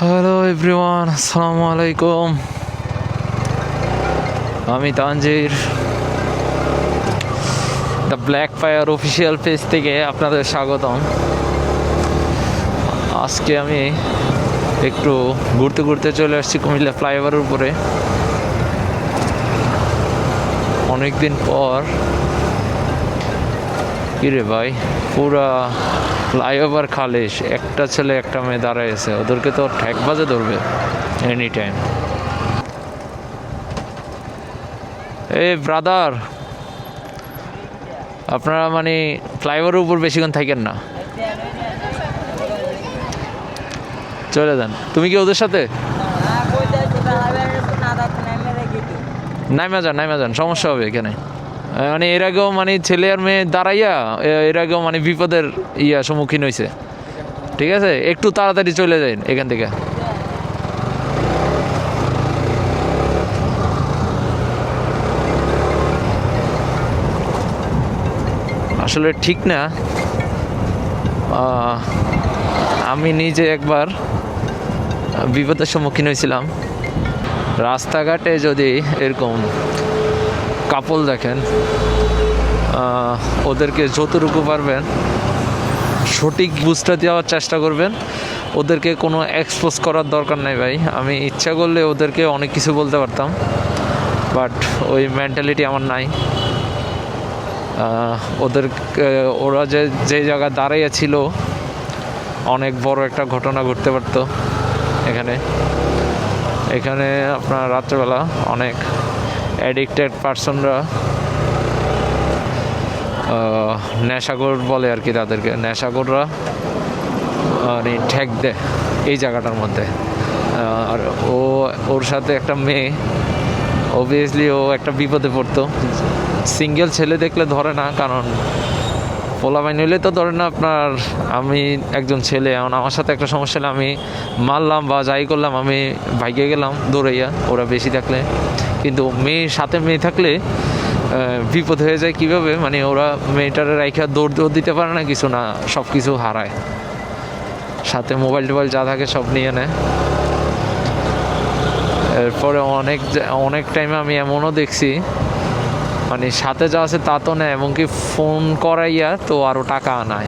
Hello everyone, আসসালামু আলাইকুম। আমি Tangier, the black fire official page থেকে আপনাদের স্বাগতম। আজকে আমি একটু ঘুরতে ঘুরতে চলে আসছি কুমিল্লা ফ্লাইওভারের উপরে। অনেক দিন পর। কিরে ভাই, পুরা ফ্লাইওভার খালিস, একটা ছেলে একটা মেয়ে দাঁড়ায় আছে, ওদেরকে তো ঠ্যাক বাজে ধরবে এনি টাইম। এই ব্রাদার, আপনারা মানে ফ্লাইওভারের উপর বেশিক্ষণ থাকেন না, চলে যান। তুমি কি ওদের সাথে? নাইমা যান, সমস্যা হবে এখানে। মানে এর আগেও মানে ছেলে আর মেয়ে দাঁড়াইয়া এর আগেও মানে বিপদের সম্মুখীন হয়েছে। ঠিক আছে, একটু তাড়াতাড়ি চলে যান এখান থেকে। আসলে ঠিক না। আমি নিজে একবার বিপদের সম্মুখীন হয়েছিলাম। রাস্তাঘাটে যদি এরকম কাপল দেখেন, ওদেরকে যতটুকু পারবেন সঠিক বুঝটা দেওয়ার চেষ্টা করবেন। ওদেরকে কোনো এক্সপোজ করার দরকার নাই ভাই। আমি ইচ্ছা করলে ওদেরকে অনেক কিছু বলতে পারতাম, বাট ওই মেন্টালিটি আমার নাই। ওরা যে জায়গায় দাঁড়িয়ে ছিল, অনেক বড় একটা ঘটনা ঘটতে পারতো এখানে আপনার রাত্রেবেলা অনেক অ্যাডিক্টেড পার্সনরা, নেশাখোর বলে আর কি, তাদেরকে নেশাখোররা মানে ঠ্যাক দেয় এই জায়গাটার মধ্যে। আর ওর সাথে একটা মেয়ে, অবভিয়াসলি ও একটা বিপদে পড়তো। সিঙ্গেল ছেলে দেখলে ধরে না, কারণ পোলাপাইন হইলে তো ধরে না আপনার। আমি একজন ছেলে, এখন আমার সাথে একটা সমস্যা হলে আমি মারলাম বা যাই করলাম, আমি ভাইগে গেলাম দৌড়াইয়া, ওরা বেশি থাকলে। কিন্তু মেয়ে থাকলে বিপদ হয়ে যায় কীভাবে, মানে ওরা মেয়েটারে রাইখা দৌড় দিতে পারে না, কিছু না, সব কিছু হারায়, সাথে মোবাইল টোবাইল যা থাকে সব নিয়ে নেয়। এরপরে অনেক টাইমে আমি এমনও দেখছি, মানে সাথে যা আছে তা তো নেয়, এমনকি ফোন করাইয়া তো আরও টাকা আনায়।